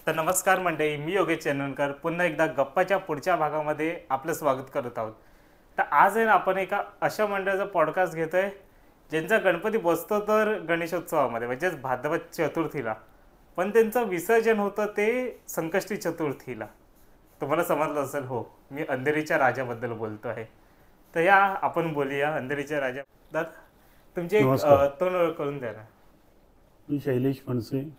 तर नमस्कार मंडळी, मी योगेश चंदनकर पुन्हा एकदा गप्पाच्या पुढच्या भागामध्ये आपलं स्वागत करत आहोत. तर आज आहे ना, आपण एका अशा मंडळाचा पॉडकास्ट घेतोय ज्यांचा गणपती बसतो तर गणेशोत्सवामध्ये म्हणजेच भाद्रपद चतुर्थीला, पण त्यांचं विसर्जन होतं ते संकष्टी चतुर्थीला. तुम्हाला समजलं असेल, हो, मी अंधेरीच्या राजाबद्दल बोलतो आहे. तर या आपण बोलूया अंधेरीच्या राजा. दादा, तुमची एक नमस्कार. तोंड ओळख करून द्या ना. मी शैलेश फणसे.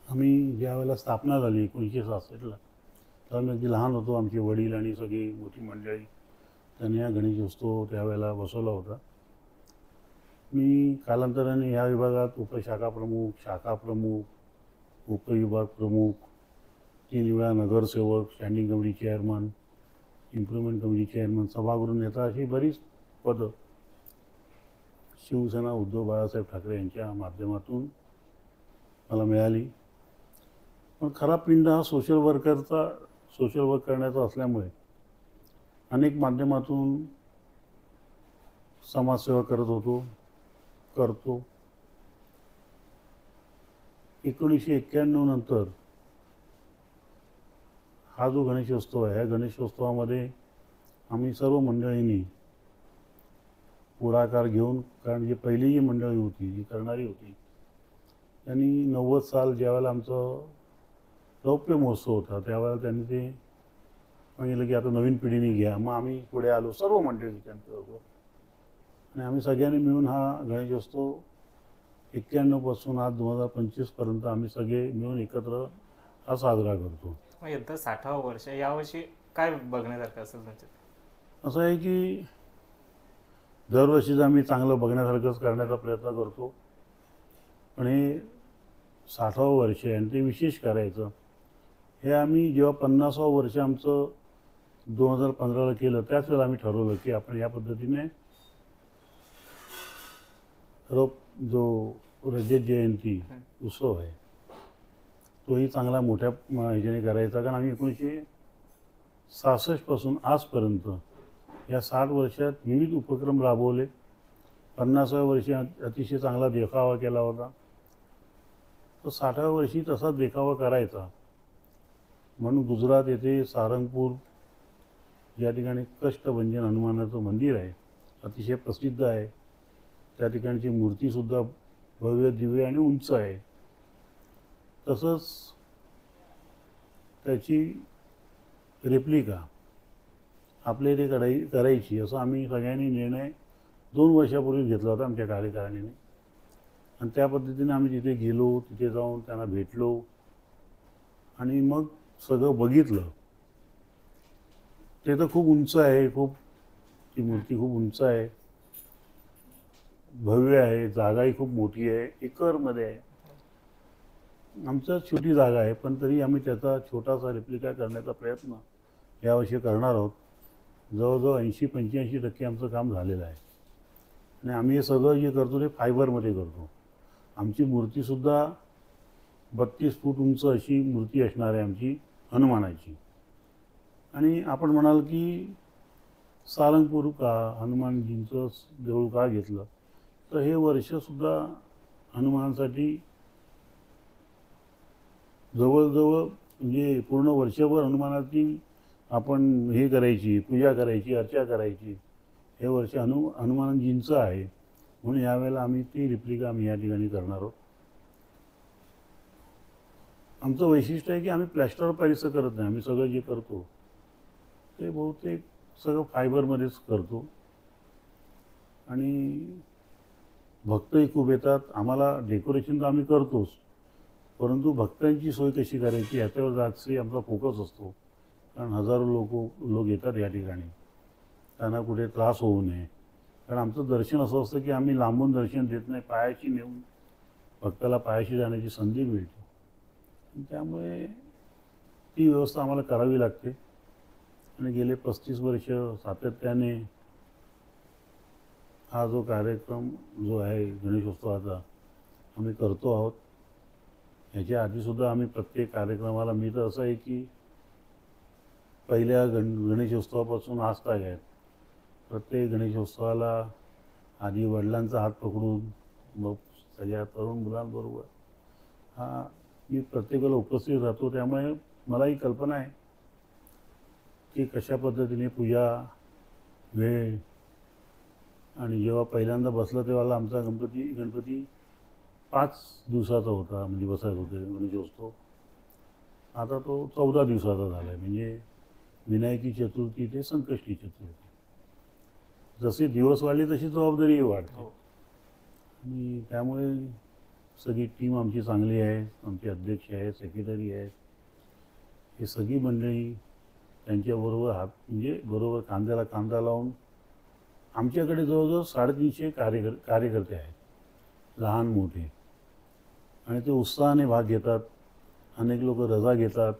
आम्ही ज्या वेळेला स्थापना झाली 1966ला, तेव्हा मी अगदी लहान होतो. आमचे वडील आणि सगळी मोठी मंडळी त्यांनी हा गणेशोत्सव त्यावेळेला बसवला होता. मी कालांतराने ह्या विभागात उपशाखा प्रमुख, शाखा प्रमुख, उपविभाग प्रमुख, 3 वेळा नगरसेवक, standing committee chairman, improvement committee chairman, सभागृह नेता अशी बरीच पदं शिवसेना उद्धव बाळासाहेब ठाकरे यांच्या माध्यमातून मला मिळाली. पण खरा पिंड हा सोशल वर्क करण्याचा असल्यामुळे अनेक माध्यमातून समाजसेवा करतो. 1991 नंतर हा जो गणेशोत्सव आहे, ह्या गणेशोत्सवामध्ये आम्ही सर्व मंडळींनी पुढाकार घेऊन, कारण जी पहिली जी मंडळी होती, जी करणारी होती, त्यांनी 90 साल ज्यावेळेला आमचं रौप्य महोत्सव होता, त्यावेळेला त्यांनी ते सांगितलं की आता नवीन पिढीने घ्या. मग आम्ही पुढे आलो सर्व मंडळी त्यांच्याबरोबर, आणि आम्ही सगळ्यांनी मिळून हा गणेशोत्सव 91 पासून आज 2025पर्यंत आम्ही सगळे मिळून एकत्र हा साजरा करतो. मग यंदा 60वं वर्ष, यावर्षी काय बघण्यासारखं असेल तुमचं? असं आहे की दरवर्षीच आम्ही चांगलं बघण्यासारखंच करण्याचा प्रयत्न करतो, पण हे 60वं वर्ष आहे आणि ते विशेष करायचं. हे आम्ही जेव्हा 50वं वर्ष आमचं 2015ला केलं, त्याच वेळेला आम्ही ठरवलं की आपण या पद्धतीने जो रजत जयंती उत्सव आहे तोही चांगला मोठ्या ह्याच्याने करायचा. कारण आम्ही 1966 पासून आजपर्यंत या 60 वर्षात विविध उपक्रम राबवले. 50व्या वर्षी अतिशय चांगला देखावा केला होता. तर 60व्या वर्षी तसा देखावा करायचा म्हणून गुजरात येथे सारंगपूर या ठिकाणी कष्टभंजन हनुमानाचं मंदिर आहे, अतिशय प्रसिद्ध आहे. त्या ठिकाणची मूर्तीसुद्धा भव्य दिव्य आणि उंच आहे. तसंच त्याची रेप्लिका आपल्या इथे करायची असं आम्ही सगळ्यांनी निर्णय 2 वर्षापूर्वी घेतला होता आमच्या कार्यकारिणीने. आणि त्या पद्धतीने आम्ही तिथे गेलो, तिथे जाऊन त्यांना भेटलो आणि मग सगळं बघितलं. ते तर खूप उंच आहे, ती मूर्ती खूप उंच आहे, भव्य आहे, जागाही खूप मोठी आहे, एकरमध्ये आहे. आमचं छोटी जागा आहे, पण तरी आम्ही त्याचा छोटासा रेप्लिका करण्याचा प्रयत्न यावर्षी करणार आहोत. जवळजवळ 80-85% आमचं काम झालेलं आहे. आणि आम्ही हे सगळं जे करतो ते फायबरमध्ये करतो. आमची मूर्तीसुद्धा 32 फूट उंच अशी मूर्ती असणार आहे आमची हनुमानाची. आणि आपण म्हणाल की सारंगपूर का, हनुमानजींचं देऊळ का घेतलं, तर हे वर्षसुद्धा हनुमानासाठी जवळजवळ म्हणजे पूर्ण वर्षभर हनुमानाची आपण हे करायची, पूजा करायची, अर्चा करायची. हे वर्ष हनुमानजींचं आहे, म्हणून यावेळेला आम्ही ती रेप्लिका आम्ही या ठिकाणी करणार आहोत. आमचं वैशिष्ट्य आहे की आम्ही प्लॅस्टर ऑफ पॅरिसचं करत नाही. आम्ही सगळं जे करतो ते बहुतेक सगळं फायबरमध्येच करतो. आणि भक्तही खूप येतात. आम्हाला डेकोरेशन तर आम्ही करतोच, परंतु भक्तांची सोय कशी करायची याच्यावर जास्त आमचा फोकस असतो. कारण हजारो लोक येतात या ठिकाणी, त्यांना कुठे त्रास होऊ नये. कारण आमचं दर्शन असं असतं की आम्ही लांबून दर्शन देत नाही, पायाशी नेऊन भक्ताला पायाशी जाण्याची संधी मिळते. त्यामुळे ती व्यवस्था आम्हाला करावी लागते. आणि गेले 35 वर्ष सातत्याने हा जो कार्यक्रम जो आहे गणेशोत्सवाचा आम्ही करतो आहोत. ह्याच्या आधीसुद्धा आम्ही प्रत्येक कार्यक्रमाला, मी तर असं आहे की पहिल्या गणेशोत्सवापासून आज ताग आहेत, प्रत्येक गणेशोत्सवाला आधी वडिलांचा हात पकडून मग सगळ्या तरुण मुलांबरोबर हा मी प्रत्येक वेळेला उपस्थित राहतो. त्यामुळे मला ही कल्पना आहे की कशा पद्धतीने पूजा, वेळ, आणि जेव्हा पहिल्यांदा बसलं तेव्हा आमचा गणपती 5 दिवसाचा होता, म्हणजे बसायचा होते गणेशोत्सव. आता तो 14 दिवसाचा झाला आहे. म्हणजे विनायकी चतुर्थी ते संकष्टी चतुर्थी. जसे दिवस वाढले तशी जबाबदारीही वाढते. हो. आणि त्यामुळे सगळी टीम आमची चांगली आहे. आमचे अध्यक्ष आहेत, सेक्रेटरी आहेत, हे सगळी मंडळी त्यांच्याबरोबर म्हणजे बरोबर कांद्याला कांदा लावून आमच्याकडे जवळजवळ 350 कार्यकर्ते आहेत, लहान मोठे, आणि ते उत्साहाने भाग घेतात. अनेक लोक रजा घेतात,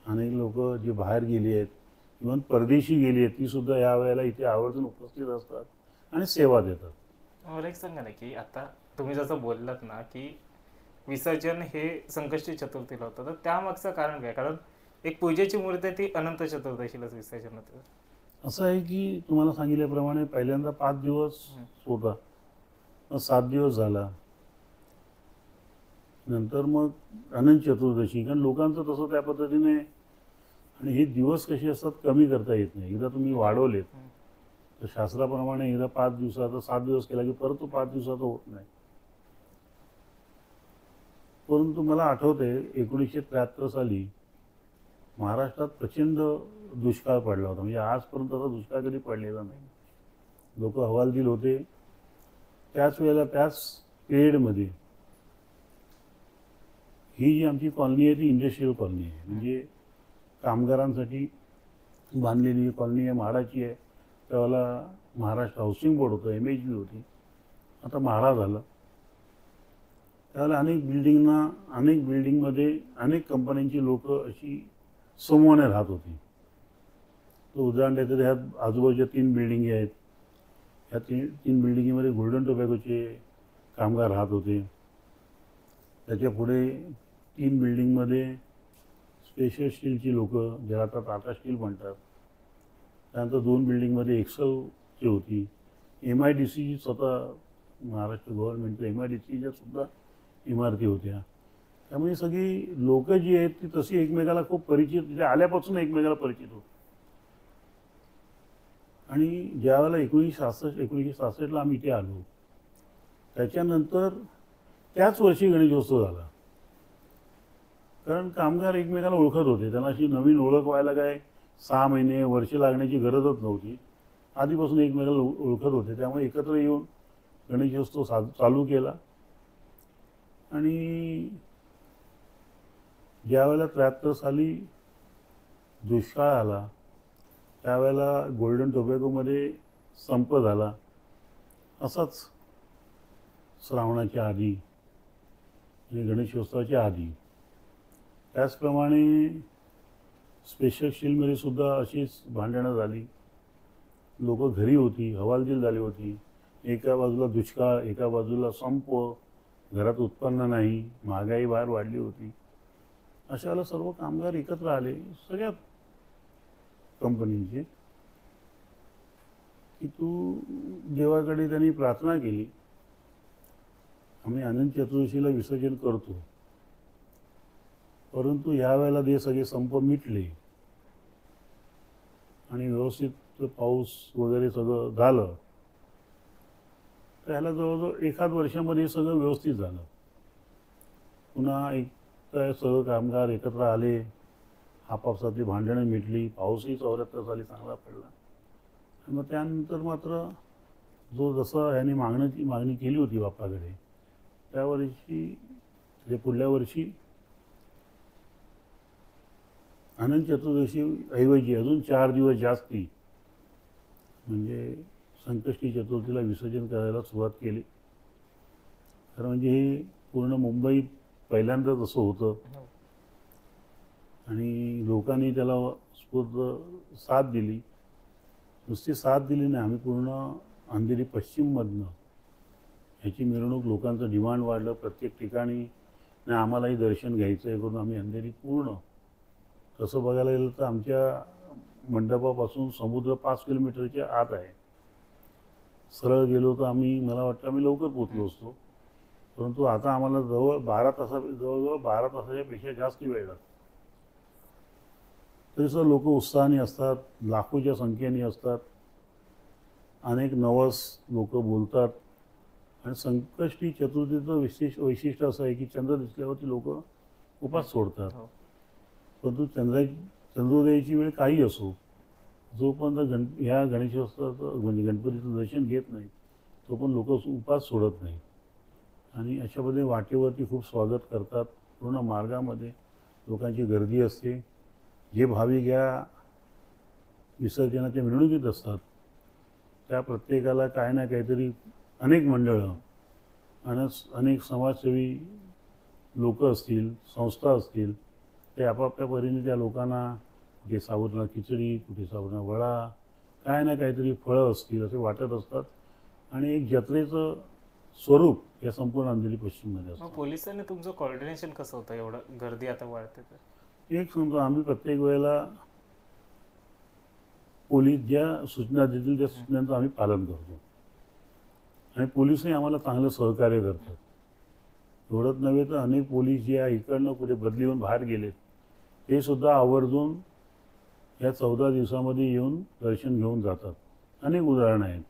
अनेक लोक जे बाहेर गेली आहेत, इव्हन परदेशी गेली आहेत, तीसुद्धा यावेळेला इथे आवर्जून उपस्थित असतात आणि सेवा देतात. मला एक सांगा ना की आता तुम्ही जसं बोललात ना की विसर्जन हे संकष्टी चतुर्थीला होतं, तर त्यामागचं कारण काय? कारण एक पूजेची मूर्ती ती अनंत चतुर्दशीलाच विसर्जन होतं. असं आहे की तुम्हाला सांगितल्याप्रमाणे पहिल्यांदा 5 दिवस होता, मग 7 दिवस झाला, नंतर मग अनंत चतुर्दशी. कारण लोकांचं तसं त्या पद्धतीने, आणि हे दिवस कसे असतात कमी करता येत नाही. एकदा तुम्ही वाढवलेत तर शास्त्राप्रमाणे एकदा 5 दिवसाचा 7 दिवस केला की परत तो 5 दिवसाचा होत नाही. परंतु मला आठवते 1973 साली महाराष्ट्रात प्रचंड दुष्काळ पडला होता. म्हणजे आजपर्यंत असा दुष्काळ कधी पडलेला नाही. लोक हवालदिल होते. त्याच वेळेला त्याच पिरियडमध्ये ही जी आमची कॉलनी आहे ती इंडस्ट्रियल कॉलनी आहे. म्हणजे कामगारांसाठी बांधलेली कॉलनी आहे, म्हाडाची आहे. त्यावेळेला महाराष्ट्र हाऊसिंग बोर्ड होतं, MHB होती, आता म्हाडा झालं. त्यावेळेला अनेक बिल्डिंगमध्ये अनेक कंपन्यांची लोक अशी समूहाने राहत होती. तर उदाहरण द्यायचं, ह्यात आजूबाजूच्या 3 बिल्डिंगी आहेत. ह्या 3 बिल्डिंगीमध्ये गोल्डन टोबॅकोचे कामगार राहत होते. त्याच्या पुढे 3 बिल्डिंगमध्ये स्पेशल स्टीलची लोक, ज्याला आता टाटा स्टील म्हणतात. त्यानंतर 2 बिल्डिंगमध्ये एक्सेलची होती. MIDCची स्वतः महाराष्ट्र गव्हर्नमेंटच्या MIDCच्या सुद्धा इमारती होत्या. त्यामुळे सगळी लोक जी आहेत ती तशी एकमेकाला खूप परिचित, म्हणजे आल्यापासून एकमेकाला परिचित होती. आणि ज्यावेळेला 1966ला आम्ही इथे आलो, त्याच्यानंतर त्याच वर्षी गणेशोत्सव झाला. कारण कामगार एकमेकाला ओळखत होते. त्यांना अशी नवीन ओळख व्हायला काय 6 महिने वर्ष लागण्याची गरजच नव्हती. आधीपासून एकमेकाला ओळखत होते. त्यामुळे एकत्र येऊन गणेशोत्सव चालू केला. आणि ज्यावेळेला 73 साली दुष्काळ आला, त्यावेळेला गोल्डन टोबॅकोमध्ये संप झाला. असाच श्रावणाच्या आधी आणि गणेशोत्सवाच्या आधी. त्याचप्रमाणे स्पेशल स्टीलमध्ये सुद्धा अशीच भांडणं झाली. लोक घरी होती, हवालदिल झाली होती. एका बाजूला दुष्काळ, एका बाजूला संप, घरात उत्पन्न नाही, महागाई बाहेर वाढली होती. अशा वेळेला सर्व कामगार एकत्र आले, सगळ्या कंपनीचे, की तू देवाकडे त्यांनी प्रार्थना केली, आम्ही अनंत चतुर्दशीला विसर्जन करतो, परंतु यावेळेला ते सगळे संप मिटले आणि व्यवस्थित पाऊस वगैरे सगळं झालं. त्याला जवळजवळ 1 वर्षामध्ये सगळं व्यवस्थित झालं. पुन्हा एक सगळं कामगार एकत्र आले, आपापसातली भांडणं मिटली. पाऊसही 74 साली चांगला पडला. आणि मग त्यानंतर मात्र जसं यांनी मागणी केली होती बाप्पाकडे, त्या वर्षी म्हणजे पुढल्या वर्षी अनंत चतुर्दशी ऐवजी अजून 4 दिवस जास्ती, म्हणजे संकष्टी चतुर्थीला विसर्जन करायला सुरुवात केली. खरं म्हणजे हे पूर्ण मुंबईत पहिल्यांदाच असं होतं. आणि लोकांनी त्याला स्फूर्त साथ दिली. नुसती साथ दिली नाही, आम्ही पूर्ण अंधेरी पश्चिममधनं ह्याची मिरवणूक, लोकांचं डिमांड वाढलं प्रत्येक ठिकाणी, नाही आम्हालाही दर्शन घ्यायचं आहे करून आम्ही अंधेरी पूर्ण. तसं बघायला गेलं तर आमच्या मंडपापासून समुद्र 5 किलोमीटरच्या आत आहे. सरळ गेलो तर मला वाटतं आम्ही लवकर पोचलो असतो. परंतु आता आम्हाला जवळजवळ 12 तासाच्या पेक्षा जास्त वेळ लागतो. तरी सुद्धा लोक उत्साहाने असतात, लाखोच्या संख्येने असतात. अनेक नवस लोक बोलतात. आणि संकष्टी चतुर्थीचं वैशिष्ट्य असं आहे की चंद्र दिसल्यावरती लोक उपास सोडतात. हो. परंतु चंद्रोदयाची वेळ काही असो, जोपर्यंत ह्या गणेशोत्सवाचं म्हणजे गणपतीचं दर्शन घेत नाही तो पण लोक उपास सोडत नाही. आणि अशा पद्धतीने वाटेवरती खूप स्वागत करतात. पूर्ण मार्गामध्ये लोकांची गर्दी असते. जे भाविक या विसर्जनाच्या मिरवणुकीत असतात त्या प्रत्येकाला काय ना काहीतरी अनेक मंडळं अनेक समाजसेवी लोक असतील, संस्था असतील, ते आपापल्या परीने त्या लोकांना कुठे साबुदाणा खिचडी, कुठे साबुदाणा वडा, काय ना काहीतरी फळं असतील असे वाटत असतात. आणि एक जत्रेचं स्वरूप या संपूर्ण अंधेरी पश्चिममध्ये मग असतं. पोलिसांनी तुमचं कोऑर्डिनेशन कसं होतं एवढं गर्दी आता वाढते तर? एक समजा आम्ही प्रत्येक वेळेला पोलीस ज्या सूचना देतील त्या सूचनांचं आम्ही पालन करतो. आणि पोलीसही आम्हाला चांगलं सहकार्य करतात. एवढंच नव्हे तर अनेक पोलीस जे इकडनं कुठे बदली होऊन बाहेर गेलेत ते सुद्धा आवर्जून या 14 दिवसामध्ये येऊन दर्शन घेऊन जातात. अनेक उदाहरणं आहेत.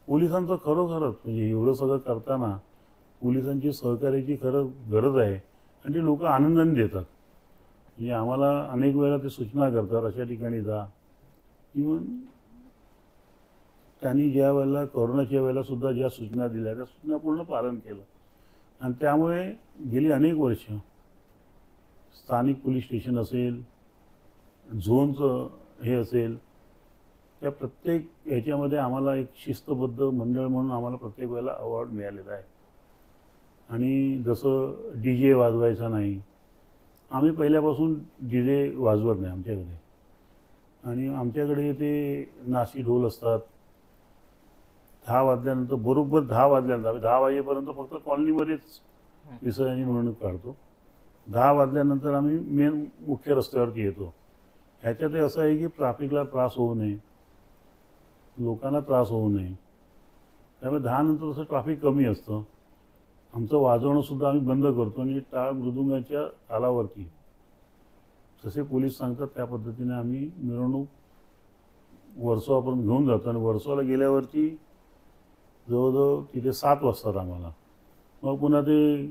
पोलिसांचं खरोखरच म्हणजे एवढं सगळं करताना पोलिसांची सहकार्याची खरं गरज आहे. आणि ते लोक आनंदाने देतात. म्हणजे आम्हाला अनेक वेळा ते सूचना करतात अशा ठिकाणी जा. इव्हन त्यांनी ज्या वेळेला कोरोनाच्या वेळेला सुद्धा ज्या सूचना दिल्या त्या सूचना पूर्ण पालन केलं. आणि त्यामुळे गेली अनेक वर्ष स्थानिक पोलीस स्टेशन असेल, झोनचं हे असेल, त्या प्रत्येक ह्याच्यामध्ये आम्हाला एक शिस्तबद्ध मंडळ म्हणून आम्हाला प्रत्येक वेळेला अवॉर्ड मिळालेला आहे. आणि जसं DJ वाजवायचा नाही, आम्ही पहिल्यापासून DJ वाजवत नाही आमच्याकडे. आणि आमच्याकडे ते नाशी ढोल असतात. 10 वाजल्यानंतर बरोबर 10 वाजल्यानंतर आम्ही 10 वाजेपर्यंत फक्त कॉलनीमध्येच विसर्जनाची मिरवणूक काढतो. 10 वाजल्यानंतर आम्ही मेन मुख्य रस्त्यावरती येतो. ह्याच्यात असं आहे की ट्रॅफिकला त्रास होऊ नये, लोकांना त्रास होऊ नये, त्यामुळे 10 नंतर असं ट्रॅफिक कमी असतं. आमचं वाजवणंसुद्धा आम्ही बंद करतो आणि टाळ मृदुंगाच्या तालावरती जसे पोलीस सांगतात त्या पद्धतीने आम्ही मिरवणूक वर्सोवापर्यंत घेऊन जातो. आणि वर्सोवाला गेल्यावरती जवळजवळ तिथे 7 वाजतात आम्हाला. मग पुन्हा ते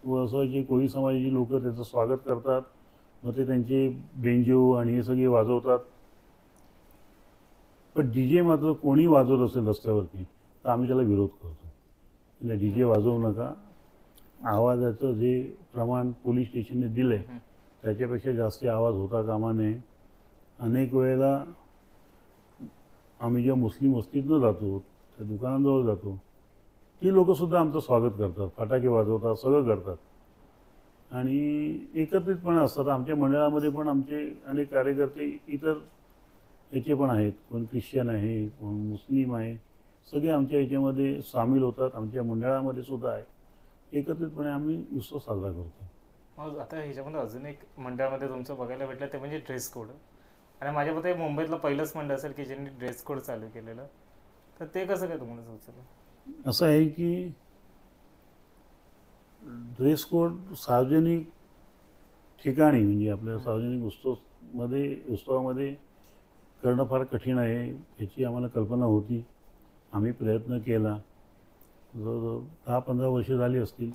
वर्सोवाची कोळी समाजाची लोक त्याचं स्वागत करतात. मग ते त्यांचे बेंजो आणि हे सगळे वाजवतात. पण DJ मात्र कोणी वाजवत असेल रस्त्यावरती तर आम्ही त्याला विरोध करतो. म्हणजे DJ वाजवू नका. आवाजाचं जे प्रमाण पोलीस स्टेशनने दिलं आहे त्याच्यापेक्षा जास्त आवाज होता कामा नये. अनेक वेळेला आम्ही जेव्हा मुस्लिम वस्तीतनं जातो त्या दुकानांजवळ जातो ती लोकंसुद्धा आमचं स्वागत करतात, फटाके वाजवतात, सगळं करतात. आणि एकत्रितपणे असतात. आमच्या मंडळामध्ये पण आमचे अनेक कार्यकर्ते इतर याचे पण आहेत. कोण ख्रिश्चन आहे, कोण मुस्लिम आहे, सगळे आमच्या याच्यामध्ये सामील होतात. आमच्या मंडळामध्ये सुद्धा आहे. एकत्रितपणे आम्ही उत्सव साजरा करतो. मग आता ह्याच्यामध्ये अजून एक मंडळामध्ये तुमचं बघायला भेटलं ते म्हणजे ड्रेस कोड. आणि माझ्या मते मुंबईतलं पहिलंच मंडळ असेल की ज्यांनी ड्रेस कोड चालू केलेलं. तर ते कसं काय तुम्हाला सुचलं? असं आहे की ड्रेस कोड सार्वजनिक ठिकाणी म्हणजे आपल्या सार्वजनिक उत्सवामध्ये करणं फार कठीण आहे याची आम्हाला कल्पना होती. आम्ही प्रयत्न केला. जवळजवळ 10-15 वर्ष झाली असतील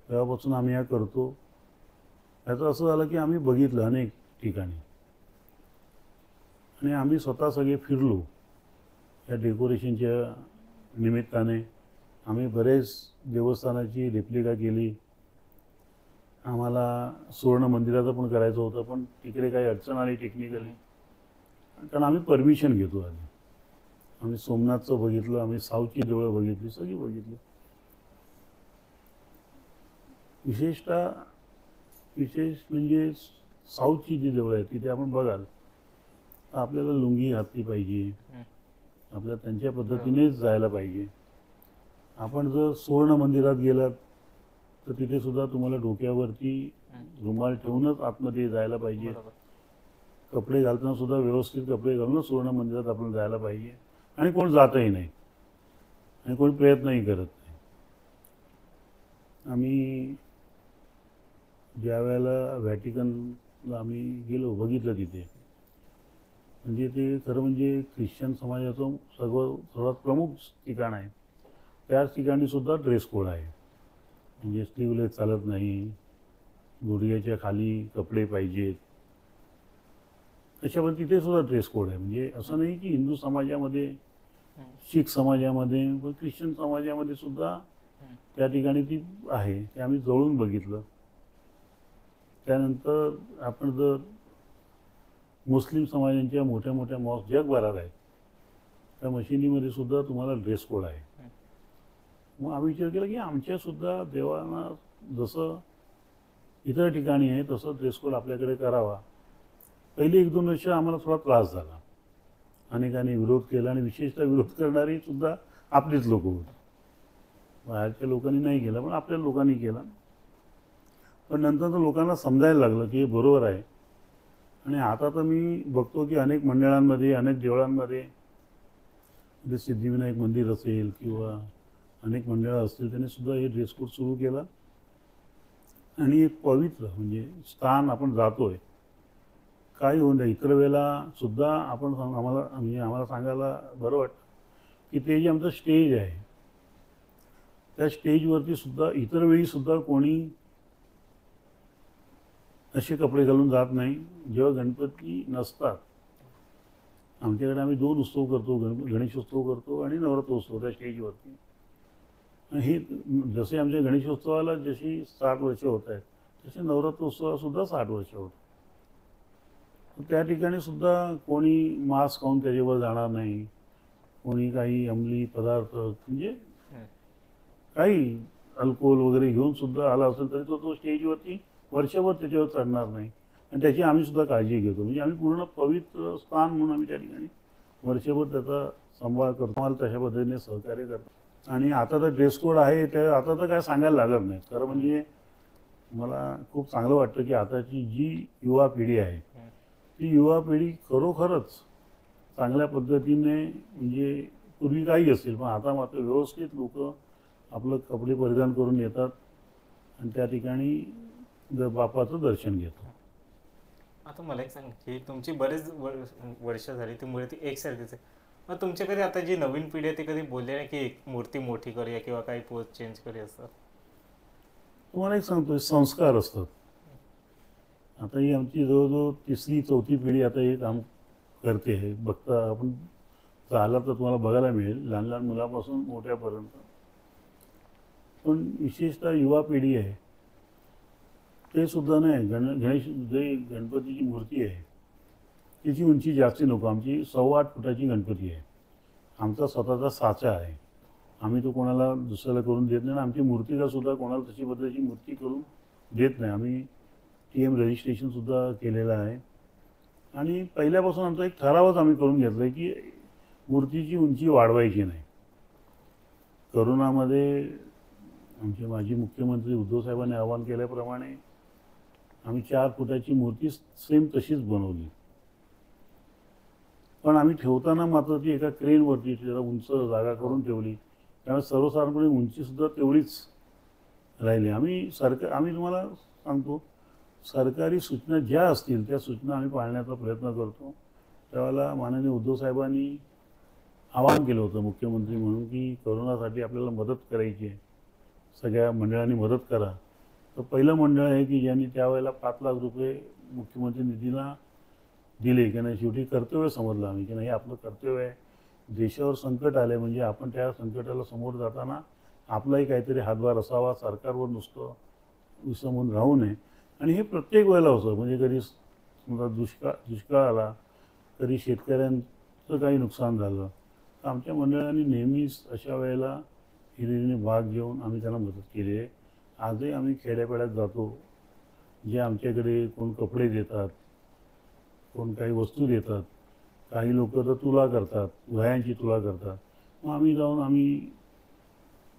तेव्हापासून आम्ही हा करतो. याचं असं झालं की आम्ही बघितलं अनेक ठिकाणी आणि आम्ही स्वतः सगळे फिरलो या डेकोरेशनच्या निमित्ताने. आम्ही बरेच देवस्थानाची रेप्लिका केली. आम्हाला सुवर्ण मंदिराचं पण करायचं होतं पण तिकडे काही अडचण आली टेक्निकली. कारण आम्ही परमिशन घेतो आधी. आम्ही सोमनाथचं बघितलं, आम्ही साऊथची देवळं बघितली, सगळी बघितली. विशेष म्हणजे साऊथची जी देवळं आहेत तिथे आपण बघाल तर आपल्याला लुंगी घातली पाहिजे, आपल्याला त्यांच्या पद्धतीनेच जायला पाहिजे. आपण जर सुवर्ण मंदिरात गेलात तर तिथे सुद्धा तुम्हाला डोक्यावरती रुमाल ठेवूनच आतमध्ये जायला पाहिजे. कपडे घालताना सुद्धा व्यवस्थित कपडे घालूनच सुवर्ण मंदिरात आपण जायला पाहिजे. आणि कोण जातही नाही आणि कोणी प्रयत्नही करत नाही. आम्ही ज्या वेळेला व्हॅटिकनला आम्ही गेलो, बघितलं तिथे, म्हणजे ते खरं म्हणजे ख्रिश्चन समाजाचं सर्वात प्रमुख ठिकाण आहे. त्याच ठिकाणी सुद्धा ड्रेस कोड आहे. म्हणजे स्लीवलेस चालत नाही, गुडघ्याच्या खाली कपडे पाहिजेत, त्याच्यावर तिथे सुद्धा ड्रेस कोड आहे. म्हणजे असं नाही की हिंदू समाजामध्ये, शीख समाजामध्ये व ख्रिश्चन समाजामध्ये सुद्धा त्या ठिकाणी ती आहे. ते आम्ही जवळून बघितलं. त्यानंतर आपण जर मुस्लिम समाजांच्या मोठ्या मोठ्या मॉस्क जगभरात आहेत, त्या मशिदीमध्ये सुद्धा तुम्हाला ड्रेस कोड आहे. मग आम्ही विचार केला की आमच्यासुद्धा देवांना जसं इतर ठिकाणी आहे तसं ड्रेस कोड आपल्याकडे करावा. पहिली 1-2 वर्ष आम्हाला थोडा त्रास झाला. अनेकांनी विरोध केला आणि विशेषतः विरोध करणारी सुद्धा आपलीच लोक होती. बाहेरच्या लोकांनी नाही केला, पण आपल्या लोकांनी केला. पण नंतर तर लोकांना समजायला लागलं की हे बरोबर आहे. आणि आता तर मी बघतो की अनेक मंडळांमध्ये, अनेक देवळांमध्ये, जे सिद्धिविनायक मंदिर असेल किंवा अनेक मंडळं असतील, त्यांनी सुद्धा हे ड्रेस कोड सुरू केला. आणि एक पवित्र म्हणजे स्थान आपण जातोय, काही होऊन द्या, इतर वेळेला सुद्धा आपण आम्हाला सांगायला बरं वाटतं की ते जे आमचं स्टेज आहे, त्या स्टेजवरती सुद्धा इतर वेळी सुद्धा कोणी असे कपडे घालून जात नाही जेव्हा गणपती नसतात. आमच्याकडे आम्ही 2 उत्सव करतो, गणेशोत्सव करतो आणि नवरात्रोत्सव त्या स्टेजवरती. हे जसे आमच्या गणेशोत्सवाला जशी 60 वर्ष होत आहेत, तसे नवरात्रोत्सवाला सुद्धा 60 वर्ष होत. त्या ठिकाणी सुद्धा कोणी मास्क खाऊन त्याच्यावर जाणार नाही, कोणी काही अंमली पदार्थ म्हणजे काही अल्कोहोल वगैरे घेऊन सुद्धा आला असेल तरी तो स्टेजवरती वर्षभर त्याच्यावर चढणार नाही. आणि त्याची आम्ही सुद्धा काळजी घेतो. म्हणजे आम्ही पूर्ण पवित्र स्थान म्हणून आम्ही त्या ठिकाणी वर्षभर त्याचा सांभाळ करतो. आम्हाला तशा पद्धतीने सहकार्य करतो. आणि आता तर ड्रेस कोड आहे, त्या आता तर काय सांगायला लागत नाही. खरं म्हणजे मला खूप चांगलं वाटतं की आताची जी युवा पिढी आहे, ती युवा पिढी खरोखरच चांगल्या पद्धतीने, म्हणजे पूर्वी काही असेल पण आता मात्र व्यवस्थित लोक आपलं कपडे परिधान करून येतात आणि त्या ठिकाणी बापाचं दर्शन घेतात. आता मला एक सांग की तुमची बरेच वर्ष झाली ती मूर्ती एकसारखीच आहे. मग तुमच्या कधी आता जी नवीन पिढी आहे ती कधी बोलले नाही की एक मूर्ती मोठी करूया किंवा काही पोज चेंज करूया असं? तुम्हाला एक सांगतो, संस्कार असतात. आता ही आमची जवळजवळ 3री-4थी पिढी आता हे काम करते आहे. बघता आपण चालला तर तुम्हाला बघायला मिळेल, लहान लहान मुलापासून मोठ्यापर्यंत. पण विशेषतः युवा पिढी आहे ते सुद्धा नाही. गणेश जे गणपतीची मूर्ती आहे त्याची उंची जास्ती नको. आमची 8.25 फुटाची गणपती आहे. आमचा स्वतःचा साचा आहे. आम्ही तो कोणाला दुसऱ्याला करून देत नाही. आमची मूर्तीला सुद्धा कोणाला तशी पद्धतीची मूर्ती करून देत नाही. आम्ही TM रजिस्ट्रेशनसुद्धा केलेलं आहे. आणि पहिल्यापासून आमचा एक ठरावच आम्ही करून घेतला आहे की मूर्तीची उंची वाढवायची नाही. करोनामध्ये आमचे माजी मुख्यमंत्री उद्धव साहेबांनी आवाहन केल्याप्रमाणे आम्ही 4 फुटाची मूर्ती सेम तशीच बनवली. पण आम्ही ठेवताना मात्र ती एका क्रेनवरती त्याला उंच जागा करून ठेवली. त्यामुळे सर्वसाधारणपणे उंचीसुद्धा तेवढीच राहिली. आम्ही तुम्हाला सांगतो, सरकारी सूचना ज्या असतील त्या सूचना आम्ही पाळण्याचा प्रयत्न करतो. त्यावेळेला माननीय उद्धव साहेबांनी आवाहन केलं होतं मुख्यमंत्री म्हणून की करोनासाठी आपल्याला मदत करायची आहे, सगळ्या मंडळांनी मदत करा. तर पहिलं मंडळ आहे की ज्यांनी त्यावेळेला 5 लाख रुपये मुख्यमंत्री निधीला दिले. की नाही, शेवटी कर्तव्य समजलं आम्ही की नाही आपलं कर्तव्य आहे. देशावर संकट आले म्हणजे आपण त्या संकटाला समोर जाताना आपलाही काहीतरी हातभार असावा, सरकारवर नुसतं विसंबून राहू नये. आणि हे प्रत्येक वेळेला होतं. म्हणजे कधी समजा दुष्काळ आला, कधी शेतकऱ्यांचं काही नुकसान झालं, तर आमच्या मंडळांनी नेहमीच अशा वेळेला हिरिरीने भाग घेऊन आम्ही त्यांना मदत केली आहे. आजही आम्ही खेड्यापाड्यात जातो, जे आमच्याकडे कोण कपडे देतात, कोण काही वस्तू देतात, काही लोक तर तुला करतात, वह्यांची तुला करतात. मग आम्ही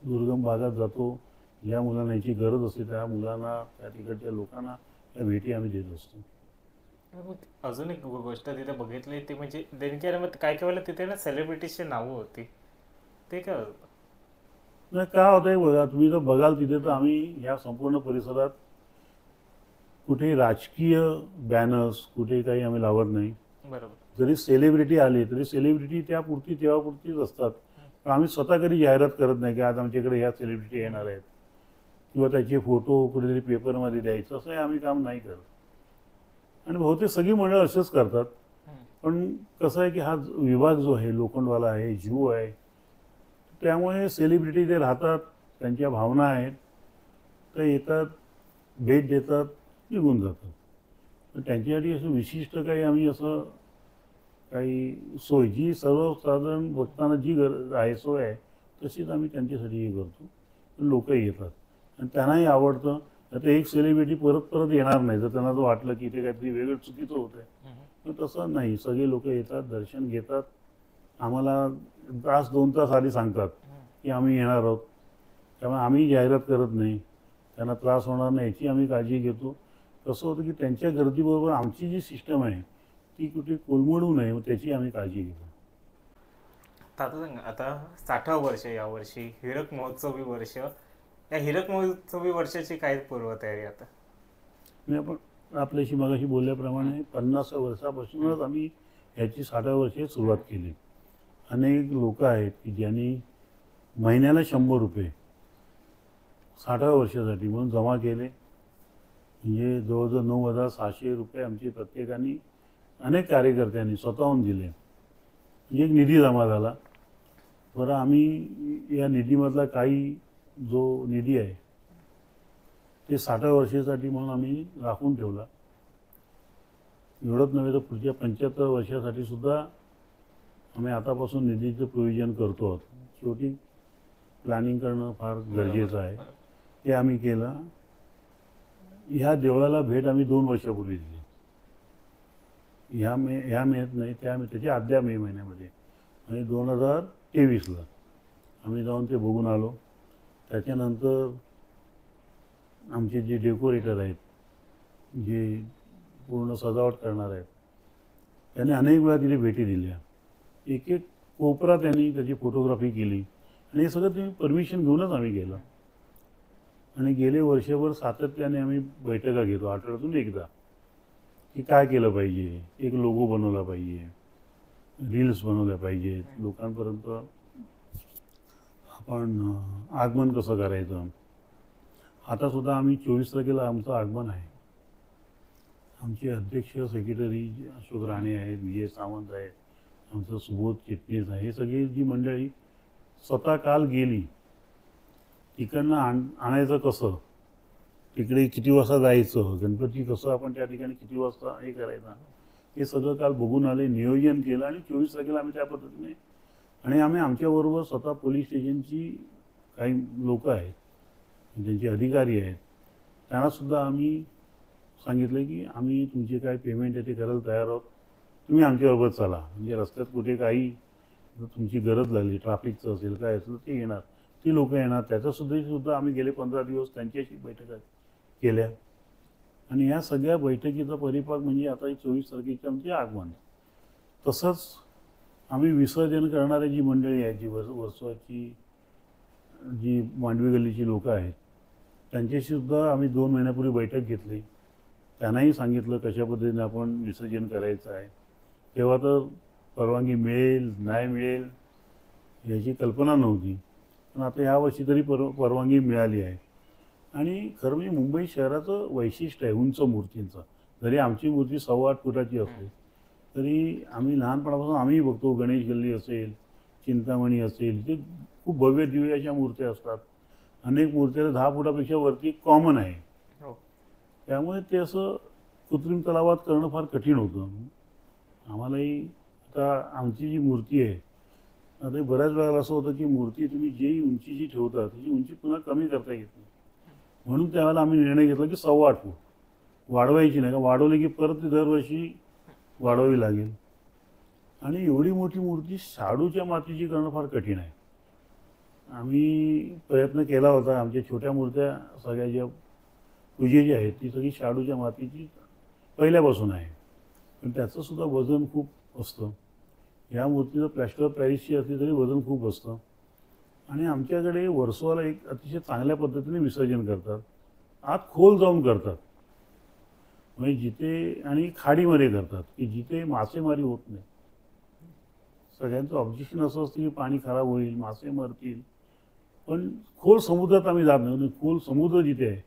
दुर्गम भागात जातो, ज्या मुलांना याची गरज असते त्या मुलांना, त्या तिकडच्या लोकांना त्या भेटी आम्ही देत असतो. अजून एक गोष्ट तिथे बघितली ती म्हणजे देणगी काय काय वेळेला तिथे ना सेलिब्रिटीजची नावं होती, ते काय होतं? नाही काय होतं आहे बघा, तुम्ही जर बघाल तिथे तर आम्ही या संपूर्ण परिसरात कुठेही राजकीय बॅनर्स कुठे काही आम्ही लावत नाही. बरोबर. जरी सेलिब्रिटी आले तरी सेलिब्रिटी त्यापुरती तेव्हापुरतीच असतात. पण आम्ही स्वतः कधी जाहिरात करत नाही की आज आमच्याकडे ह्या सेलिब्रिटी येणार आहेत किंवा त्याचे फोटो कुठेतरी पेपरमध्ये द्यायचं, असं आम्ही काम नाही करत. आणि बहुतेक सगळी मंडळ असेच करतात. पण कसं आहे की हा विभाग जो आहे लोखंडवाला आहे, जीव आहे, त्यामुळे सेलिब्रिटी ते राहतात, त्यांच्या भावना आहेत, ते येतात, भेट देतात, निघून जातात. पण त्यांच्यासाठी असं विशिष्ट काही आम्ही असं काही सोय जी सर्वसाधारण भक्तांना जी गरज आहे सोय आहे तशीच आम्ही त्यांच्यासाठी हे करतो. लोकही येतात आणि त्यांनाही आवडतं. आता एक सेलिब्रिटी परत परत येणार नाही जर त्यांना जर वाटलं की ते काहीतरी वेगळं चुकीचं होतं आहे. पण तसं नाही, सगळे लोक येतात, दर्शन घेतात, आम्हाला तास 2 तास आधी सांगतात की आम्ही येणार आहोत. त्यामुळे आम्ही जाहिरात करत नाही, त्यांना त्रास होणार नाही याची आम्ही काळजी घेतो. कसं होतं की त्यांच्या गर्दीबरोबर आमची जी सिस्टम आहे ती कुठे कोलमडू नये त्याची आम्ही काळजी घेतो. आता सांगा, आता 60वं वर्ष यावर्षी, हिरक महोत्सवी वर्ष. या हिरक महोत्सवी वर्षाची काय पूर्वतयारी आता? मी आपण आपल्याशी मगाशी बोलल्याप्रमाणे 50 वर्षापासूनच आम्ही ह्याची 60 वर्षे सुरुवात केली. अनेक लोक आहेत की ज्यांनी महिन्याला 100 रुपये 60व्या वर्षासाठी म्हणून जमा केले. म्हणजे जवळजवळ 9,600 रुपये आमची प्रत्येकाने अनेक कार्यकर्त्यांनी स्वतःहून दिले. म्हणजे एक निधी जमा झाला. बरं, आम्ही या निधीमधला काही जो निधी आहे ते 60व्या वर्षासाठी म्हणून आम्ही राखून ठेवला. एवढंच नव्हे तर पुढच्या 75 वर्षासाठी सुद्धा आम्ही आतापासून निधीचं प्रोव्हिजन करतो आहोत. शेवटी प्लॅनिंग करणं फार गरजेचं आहे, ते आम्ही केलं. ह्या देवळाला भेट आम्ही 2 वर्षापूर्वी दिली. ह्या महिन्यात नाही, त्याच्या आदल्या मे महिन्यामध्ये म्हणजे 2023ला आम्ही जाऊन ते बघून आलो. त्याच्यानंतर आमचे जे डेकोरेटर आहेत, जे पूर्ण सजावट करणार आहेत, त्यांनी अनेक वेळा तिथे भेटी दिल्या. एक एक कोपरा त्यांनी त्याची फोटोग्राफी केली आणि हे सगळं तुम्ही परमिशन घेऊनच आम्ही गेलो. आणि गेले वर्षभर सातत्याने आम्ही बैठका घेतो आठवड्यातून एकदा की काय केलं पाहिजे, एक लोगो बनवला पाहिजे, रील्स बनवल्या पाहिजेत, लोकांपर्यंत आपण आगमन कसं करायचं. आता सुद्धा आम्ही 24 तारखेला आमचं आगमन आहे. आमचे अध्यक्ष सेक्रेटरी अशोक राणे आहेत, विजय सावंत आहेत, आमचं सुबोध चिटणीस आहे, हे सगळी जी मंडळी स्वतः काल गेली. तिकडनं आणायचं कसं, तिकडे किती वाजता जायचं, गणपती कसं आपण त्या ठिकाणी किती वाजता हे करायचं, हे सगळं काल बघून आले, नियोजन केलं आणि 24 तारखेला आम्ही त्या पद्धतीने. आणि आम्ही आमच्याबरोबर स्वतः पोलीस स्टेशनची काही लोक आहेत, ज्यांचे अधिकारी आहेत, त्यांनासुद्धा आम्ही सांगितलं की आम्ही तुमचे काय पेमेंट आहे ते करायला तयार आहोत, तुम्ही आमच्याबरोबर चला. म्हणजे रस्त्यात कुठे काही जर तुमची गरज लागली, ट्रॅफिकचं असेल काय असेल ते येणार, ती लोकं येणार. त्याच्यासुद्धा आम्ही गेले 15 दिवस त्यांच्याशी बैठका केल्या. आणि या सगळ्या बैठकीचा परिपाक म्हणजे आता 24 तारखेचे आमचे आगमन. तसंच आम्ही विसर्जन करणारी जी मंडळी आहेत, जी वर्षाची जी मांडवी गल्लीची लोकं आहेत, त्यांच्याशी सुद्धा आम्ही 2 महिन्यापूर्वी बैठक घेतली. त्यांनाही सांगितलं कशा पद्धतीने आपण विसर्जन करायचं आहे. तेव्हा तर परवानगी मिळेल नाही मिळेल याची कल्पना नव्हती, पण आता यावर्षी तरी परवानगी मिळाली आहे. आणि खरं म्हणजे मुंबई शहराचं वैशिष्ट्य आहे उंच मूर्तींचं. जरी आमची मूर्ती 8.25 फुटाची असते तरी आम्ही लहानपणापासून आम्ही बघतो, गणेश गल्ली असेल, चिंतामणी असेल, ते खूप भव्य दिव्य अशा मूर्त्या असतात. अनेक मूर्त्या 10 फुटापेक्षा वरती कॉमन आहे. त्यामुळे ते असं कृत्रिम तलावात करणं फार कठीण होतं. आम्हालाही आता आमची जी मूर्ती आहे, आता बऱ्याच वेळेला असं होतं की मूर्ती तुम्ही जी उंचीची ठेवता त्याची उंची पुन्हा कमी करता येत नाही. म्हणून त्यावेळेला आम्ही निर्णय घेतला की 8.25 फूट वाढवायची नाही, का वाढवली की परत ती दरवर्षी वाढवावी लागेल. आणि एवढी मोठी मूर्ती शाडूच्या मातीची करणं फार कठीण आहे. आम्ही प्रयत्न केला होता. आमच्या छोट्या मूर्त्या सगळ्या ज्या पूजेची आहेत ती सगळी शाडूच्या मातीची पहिल्यापासून आहे, पण त्याचंसुद्धा वजन खूप असतं. ह्या मूर्तीचं प्लॅस्टर ऑफ पॅरिसची असली तरी वजन खूप असतं. आणि आमच्याकडे वर्सोवाला एक अतिशय चांगल्या पद्धतीने विसर्जन करतात. आत खोल जाऊन करतात, म्हणजे जिथे आणि खाडीमध्ये करतात की जिथे मासेमारी होत नाही. सगळ्यांचं ऑब्जेक्शन असं असतं की पाणी खराब होईल, मासे मरतील, पण खोल समुद्रात आम्ही जात नाही. खोल समुद्र जिथे आहे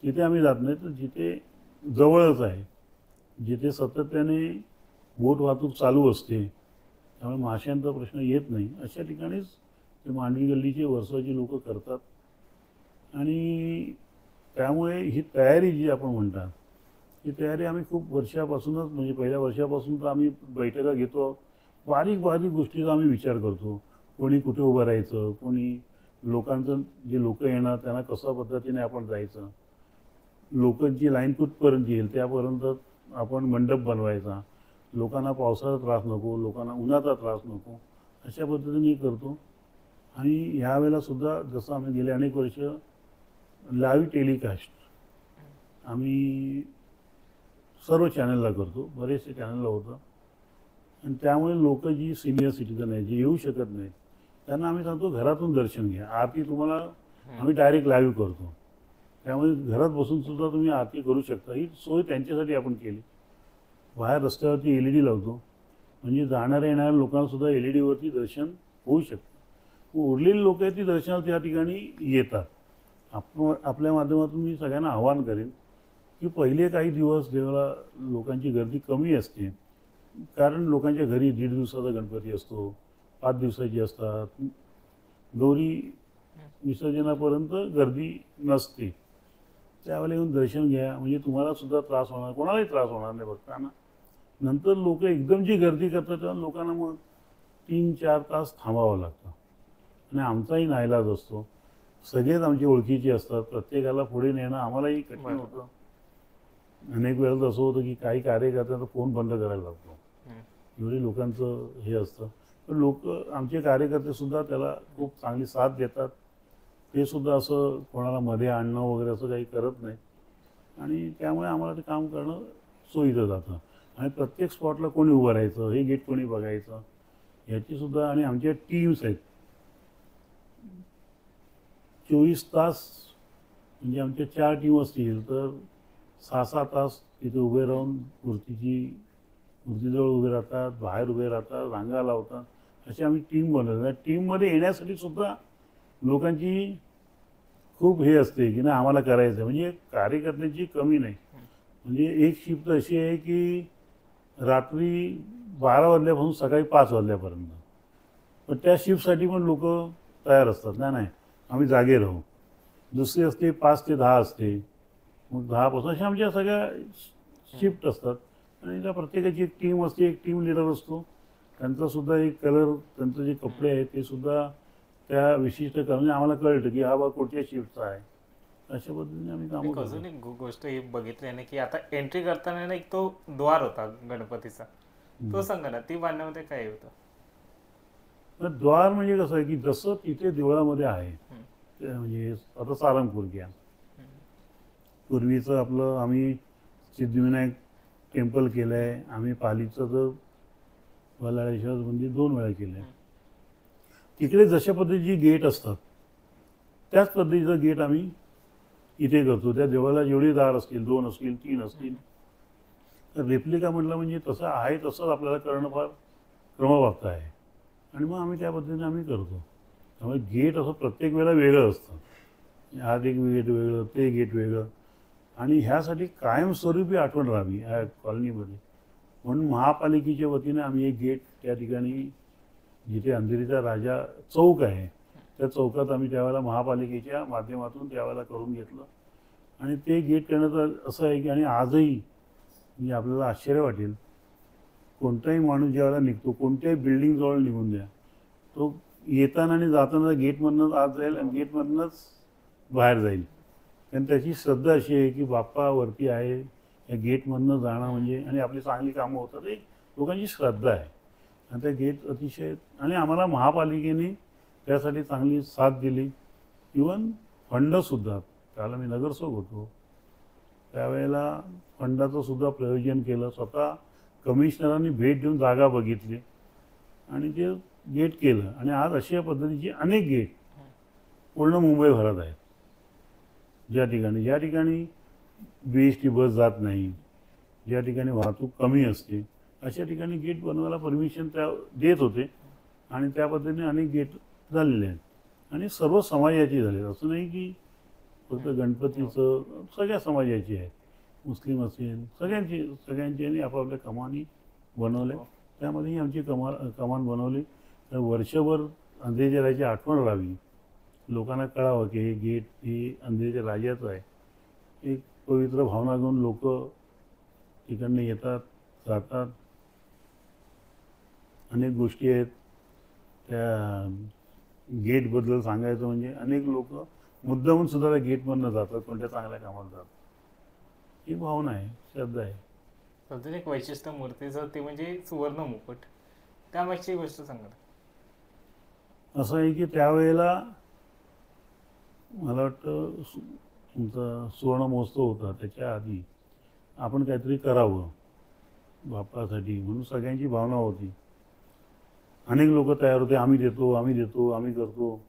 तिथे आम्ही जात नाही, तर जिथे जवळच आहे, जिथे सातत्याने बोट वाहतूक चालू असते, त्यामुळे माशांचा प्रश्न येत नाही, अशा ठिकाणीच ते मांडवी गल्लीचे वर्सोवाची लोक करतात. आणि त्यामुळे ही तयारी जी आपण म्हणतात, ही तयारी आम्ही खूप वर्षापासूनच, म्हणजे पहिल्या वर्षापासून तर आम्ही बैठका घेतो, बारीक बारीक गोष्टीचा आम्ही विचार करतो. कोणी कुठे उभं राहायचं, कोणी लोकांचं, जे लोक येणार त्यांना कशा पद्धतीने आपण जायचं, लोकांची लाईन कुठपर्यंत येईल त्यापर्यंत आपण मंडप बनवायचा, लोकांना पावसाचा त्रास नको, लोकांना उन्हाचा त्रास नको, अशा पद्धतीने करतो. आणि ह्यावेळेला सुद्धा जसं आम्ही गेले अनेक वर्ष लाईव्ह टेलिकास्ट आम्ही सर्व चॅनलला करतो, बरेचसे चॅनलला होतं. आणि त्यामुळे लोक जी सिनियर सिटीजन आहे, जे येऊ शकत नाहीत, त्यांना आम्ही सांगतो घरातून दर्शन घ्या. आरती तुम्हाला आम्ही डायरेक्ट लाईव्ह करतो, त्यामुळे घरात बसून सुद्धा तुम्ही आरती करू शकता. ही सोय त्यांच्यासाठी आपण केली. बाहेर रस्त्यावरती LED लावतो, म्हणजे जाणाऱ्या येणाऱ्या लोकांना सुद्धा LED वरती दर्शन होऊ शकतं. उरलेली लोक आहेत ती दर्शनाला त्या ठिकाणी येतात. आपल्या माध्यमातून मी सगळ्यांना आवाहन करेन की पहिले काही दिवस जेव्हा लोकांची गर्दी कमी असते, कारण लोकांच्या घरी 1.5 दिवसाचा गणपती असतो, 5 दिवसाची असतात, गौरी विसर्जनापर्यंत गर्दी नसते, त्यावेळेला येऊन दर्शन घ्या, म्हणजे तुम्हाला सुद्धा त्रास होणार, कोणालाही त्रास होणार नाही बघताना. नंतर लोक एकदम जी गर्दी करतात तेव्हा लोकांना मग 3-4 तास थांबावं लागतं. आणि आमचाही नाईलाज असतो, सगळेच आमची ओळखीचे असतात, प्रत्येकाला पुढे नेणं आम्हालाही कठीण होतं. अनेक वेळेला असं होतं की काही कार्यकर्त्यांचा फोन बंद करायला लागतो, एवढी लोकांचं हे असतं. पण लोक, आमचे कार्यकर्ते सुद्धा त्याला खूप चांगली साथ देतात. ते सुद्धा असं कोणाला मध्ये आणणं वगैरे असं काही करत नाही. आणि त्यामुळे आम्हाला ते काम करणं सोयीचं जातं. आणि प्रत्येक स्पॉटला कोणी उभं राहायचं, हे गेट कोणी बघायचं, याचीसुद्धा. आणि आमच्या टीम्स आहेत, 24 तास, म्हणजे आमच्या 4 टीम असतील तर 6-6 तास तिथे उभे राहून मूर्तीजवळ उभे राहतात, बाहेर उभे राहतात, रांगा लावतात. अशी आम्ही टीम बनवतो. टीममध्ये येण्यासाठी सुद्धा लोकांची खूप हे असते की नाही आम्हाला करायचं आहे, म्हणजे कार्यकर्त्यांची कमी नाही. म्हणजे एक शिफ्ट अशी आहे की रात्री 12 वाजल्यापासून सकाळी 5 वाजल्यापर्यंत, पण त्या शिफ्टसाठी पण लोक तयार असतात. नाही आम्ही जागे राहू. दुसरी असते 5 ते 10 असते, मग 10 अशा आमच्या सगळ्या शिफ्ट असतात. आणि त्या प्रत्येकाची एक टीम असते, एक टीम लिडर असतो, त्यांचासुद्धा एक कलर, त्यांचे जे कपडे आहेत ते सुद्धा त्या विशिष्ट म्हणजे आम्हाला कळतं की हा बा कुठच्या शिफ्टचा आहे. अशा पद्धतीने आम्ही काम करतो. अजून एक गोष्ट ही बघितली आहे की आता एंट्री करताना एक तो द्वार होता गणपतीचा, तो सांगा ना, ती बांधण्यामध्ये काय होतं? तर द्वार म्हणजे कसं आहे की जसं तिथे देवळामध्ये आहे, म्हणजे आता सारंगपूर घ्या, पूर्वीचं आपलं आम्ही सिद्धिविनायक टेम्पल केलं आहे, आम्ही पालीचं तर बल्लाळेश्वर मंदिर 2 वेळा केलं आहे. तिकडे जशा पद्धतीची गेट असतात त्याच पद्धतीचं गेट आम्ही इथे करतो. त्या देवाला जेवढे दार असतील, 2 असतील, 3 असतील, तर रेप्लिका म्हटलं म्हणजे तसं आहे तसंच आपल्याला करणं फार क्रमबद्ध आहे. आणि मग आम्ही त्या पद्धतीने आम्ही करतो. त्यामुळे गेट असं प्रत्येक वेळेला वेगळं असतं, आज एक गेट वेगळं, ते गेट वेगळं. आणि ह्यासाठी कायमस्वरूपी आठवण राहावी ह्या कॉलनीमध्ये, म्हणून महापालिकेच्या वतीने आम्ही एक गेट त्या ठिकाणी, जिथे अंधेरीचा राजा चौक आहे त्या चौकात आम्ही त्यावेळेला महापालिकेच्या माध्यमातून त्यावेळेला करून घेतलं. आणि ते गेट करण्याचं असं आहे की, आणि आजही म्हणजे आपल्याला आश्चर्य वाटेल, कोणताही माणूस ज्यावेळेला निघतो, कोणत्याही बिल्डिंगजवळ निघून द्या, तो येताना आणि जाताना गेटमधनंच आत जाईल आणि गेटमधनंच बाहेर जाईल. कारण त्याची श्रद्धा अशी आहे की बाप्पा वरती आहे, या गेटमधनं जाणं म्हणजे, आणि आपली चांगली कामं होतात, एक लोकांची श्रद्धा आहे. आणि त्या गेट अतिशय, आणि आम्हाला महापालिकेने त्यासाठी चांगली साथ दिली. इवन फंडसुद्धा, त्याला मी नगरसेवक होतो त्यावेळेला फंडाचं सुद्धा प्रयोजन केलं. स्वतः कमिशनरांनी भेट देऊन जागा बघितली आणि ते गेट केलं. आणि आज अशा पद्धतीची अनेक गेट पूर्ण मुंबई भरत आहेत. ज्या ठिकाणी BST बस जात नाही, ज्या ठिकाणी वाहतूक कमी असते, अशा ठिकाणी गेट बनवायला परमिशन त्या देत होते आणि त्या पद्धतीने अनेक गेट झालेले आहेत. आणि सर्व समाजाची झाले, असं नाही की फक्त गणपतीचं, सगळ्या समाजाची आहे. मुस्लिम असेल, सगळ्यांची आपापल्या कमानी बनवल्या. त्यामध्येही आमची कमान बनवली. तर वर्षभर अंधेरीच्या राजाची आठवण राहावी, लोकांना कळावं की हे गेट हे अंधेरीच्या राजाचं आहे. एक पवित्र भावना घेऊन लोक तिकडनं येतात, जातात. अनेक गोष्टी आहेत. त्या गेटबद्दल सांगायचं म्हणजे अनेक लोक मुद्दामून सुद्धा त्या गेटमधनं जातात, कोणत्या चांगल्या कामाला जातात. ही भावना आहे, श्रद्धा आहे. अजून एक वैशिष्ट्य मूर्तीचं ते म्हणजे सुवर्ण मुकुट, त्यामागची गोष्ट सांगा. असं आहे की त्यावेळेला मला वाटतं तुमचा सुवर्ण महोत्सव होता, त्याच्या आधी आपण काहीतरी करावं बाप्पासाठी म्हणून सगळ्यांची भावना होती. अनेक लोक तयार होते, आम्ही देतो, आम्ही करतो.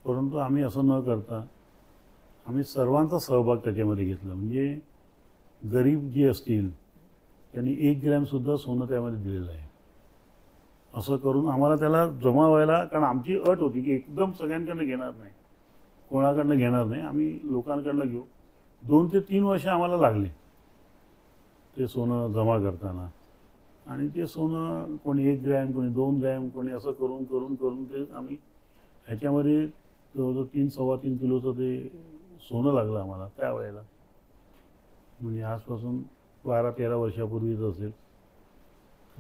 परंतु आम्ही असं न करता आम्ही सर्वांचा सहभाग त्याच्यामध्ये घेतला. म्हणजे गरीब जे असतील त्यांनी 1 ग्रॅमसुद्धा सोनं त्यामध्ये दिलेलं आहे. असं करून आम्हाला त्याला जमा व्हायला, कारण आमची अट होती की एकदम सगळ्यांकडनं घेणार नाही, कोणाकडनं घेणार नाही, आम्ही लोकांकडनं घेऊ. 2 ते 3 वर्ष आम्हाला लागले ते सोनं जमा करताना. आणि ते सोनं कोणी 1 ग्रॅम, कोणी 2 ग्रॅम, कोणी असं करून करून करून ते आम्ही ह्याच्यामध्ये जवळजवळ 3-3.25 किलोचं ते सोनं लागलं आम्हाला त्यावेळेला. म्हणजे आजपासून 12-13 वर्षापूर्वीच असेल.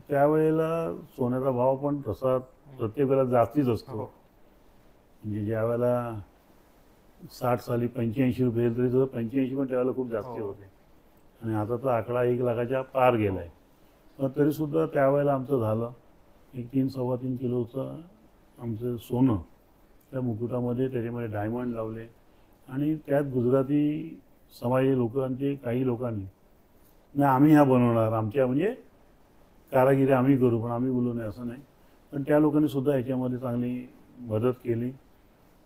त्यावेळेला सोन्याचा भाव पण तसा प्रत्येक वेळेला जास्तीच असतो. म्हणजे ज्या वेळेला 60 साली 85 रुपये तरी सुद्धा 85 पण त्यावेळेला खूप जास्ती होते. आणि आता तर आकडा 1 लाखाच्या पार गेला आहे. पण तरीसुद्धा त्यावेळेला आमचं झालं एक 3-3.25 किलोचं आमचं सोनं त्या मुकुटामध्ये, त्याच्यामध्ये डायमंड लावले. आणि त्यात गुजराती समाजी लोकांचे काही लोकांनी नाही आम्ही हा बनवणार, आमच्या म्हणजे कारागिरी आम्ही करू, पण आम्ही बोलू नये असं नाही. पण त्या लोकांनी सुद्धा याच्यामध्ये चांगली मदत केली.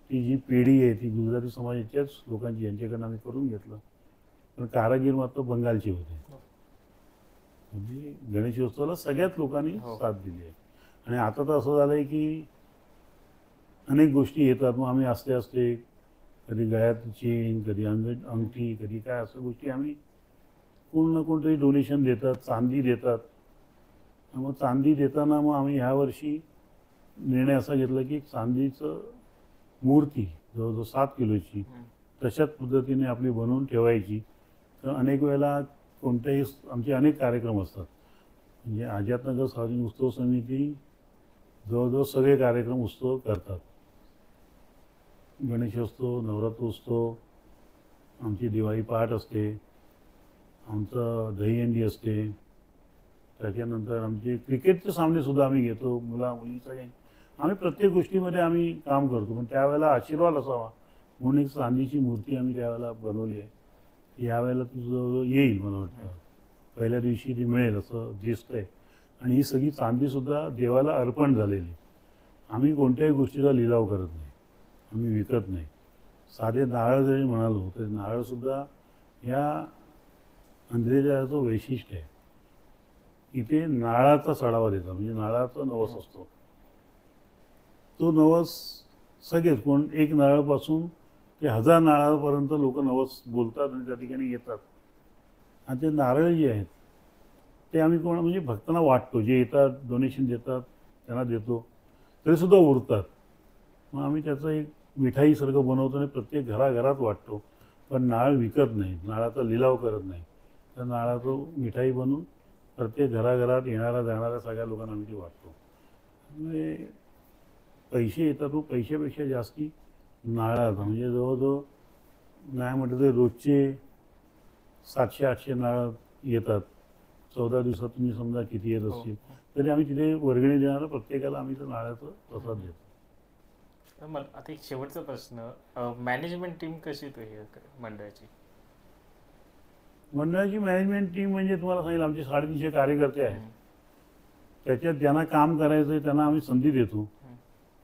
ती जी पिढी आहे ती गुजराती समाजाच्याच लोकांची, यांच्याकडनं आम्ही करून घेतलं. पण कारागीर मात्र बंगालचे होते. म्हणजे गणेशोत्सवाला सगळ्याच लोकांनी साथ दिली आहे. आणि आता तर असं झालं आहे की अनेक गोष्टी येतात, मग आम्ही असते असते कधी गळ्यात चेन, कधी अंगठी, कधी काय असं गोष्टी आम्ही कोण ना कोणतरी डोनेशन देतात, चांदी देतात. मग चांदी देताना मग आम्ही ह्यावर्षी निर्णय असा घेतला की चांदीचं मूर्ती जवळजवळ 7 किलोची तशाच पद्धतीने आपली बनवून ठेवायची. तर अनेक वेळेला कोणत्याही आमचे अनेक कार्यक्रम असतात. म्हणजे आझादनगर सार्वजनिक उत्सव समिती जवळजवळ सगळे कार्यक्रम उत्सव करतात. गणेशोत्सव, नवरात्रोत्सव, आमची दिवाळी पहाट असते, आमचं दहीहंडी असते. त्याच्यानंतर आमचे क्रिकेटचे सामनेसुद्धा आम्ही घेतो, मुली सगळे. आम्ही प्रत्येक गोष्टीमध्ये आम्ही काम करतो. पण त्यावेळेला आशीर्वाद असावा म्हणून एक चांदीची मूर्ती आम्ही त्यावेळेला बनवली आहे. यावेळेला तुझं येईल, मला वाटतं पहिल्या दिवशी ती मिळेल असं दिसतंय. आणि ही सगळी चांदीसुद्धा देवाला अर्पण झालेली. आम्ही कोणत्याही गोष्टीचा लिलाव करत नाही, आम्ही विकत नाही. साधे नारळ जरी म्हणालो तर नारळसुद्धा ह्या अंधेरीचं वैशिष्ट्य आहे. इथे नारळाचा चढावा देतात, म्हणजे नारळाचा नवस असतो. तो नवस सगळेच, कोण 1 नारळापासून ते 1000 नारळापर्यंत लोक नवस बोलतात आणि त्या ठिकाणी येतात. आणि ते नारळ जे आहेत ते आम्ही म्हणजे भक्तांना वाटतो, जे येतात डोनेशन देतात त्यांना देतो, तरीसुद्धा उरतात. मग आम्ही त्याचं एक मिठाईसारखं बनवतो आणि प्रत्येक घराघरात वाटतो. पण नारळ विकत नाही, नारळाचा लिलाव करत नाही. तर नारळाचं मिठाई बनवून प्रत्येक घराघरात येणाऱ्या जाणाऱ्या सगळ्या लोकांना आम्ही ते वाटतो. म्हणजे पैसे येतात, तो पैशापेक्षा जास्ती नारळाचा, म्हणजे जवळजवळ नाही म्हटलं तर रोजचे 700-800 नारळ येतात. 14 दिवसात तुम्ही समजा किती येत असतील, तरी आम्ही तिथे वर्गणी देणारा प्रत्येकाला आम्ही तर नारळाचा प्रसाद देतो. मला आता एक शेवटचा प्रश्न, मॅनेजमेंट टीम कशी मंडळाची? मंडळाची मॅनेजमेंट टीम म्हणजे तुम्हाला सांगितलं आमचे 350 कार्यकर्ते आहेत. त्याच्यात ज्यांना काम करायचं आहे त्यांना आम्ही संधी देतो.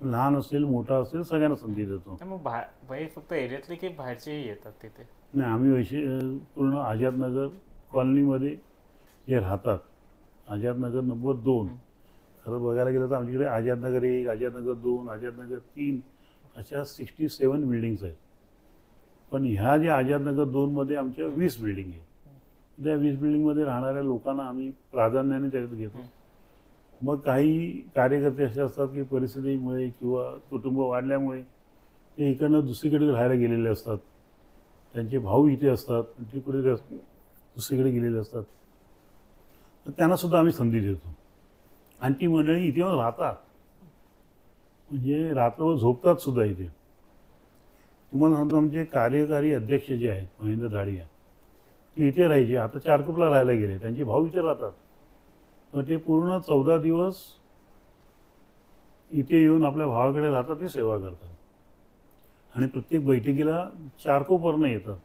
लहान असेल मोठा असेल सगळ्यांना संधी देतो. मग बाई फक्त एरियातले की बाहेरचेही येतात तिथे? नाही, आम्ही वैसे पूर्ण आझादनगर कॉलनीमध्ये जे राहतात, आझादनगर नंबर 2, खरं बघायला गेलं तर आमच्याकडे आझादनगर 1, आझादनगर 2, आझादनगर 3 अशा 67 बिल्डिंग्स आहेत. पण ह्या ज्या आझादनगर 2मध्ये आमच्या 20 बिल्डिंग आहे. त्या 20 बिल्डिंगमध्ये राहणाऱ्या लोकांना आम्ही प्राधान्याने त्याच्यात घेतो. मग काही कार्यकर्ते असे असतात की परिस्थितीमुळे किंवा कुटुंब वाढल्यामुळे ते इकडनं दुसरीकडे राहायला गेलेले असतात. त्यांचे भाऊ इथे असतात, ते कुठे दुसरीकडे गेलेले असतात. तर त्यांना सुद्धा आम्ही संधी देतो. आणि ती मंडळी इथे येऊन राहतात, म्हणजे रात्रभर झोपतात सुद्धा इथे. तुम्हाला सांगतो, आमचे कार्यकारी अध्यक्ष जे आहेत महेंद्र धाडिया, ते इथे राहायचे, आता चारकोपला राहायला गेले. त्यांचे भाऊ इथे राहतात. तर ते पूर्ण 14 दिवस इथे येऊन आपल्या भावाकडे राहतात, ते सेवा करतात. आणि प्रत्येक बैठकीला चारकोपवरनं येतात.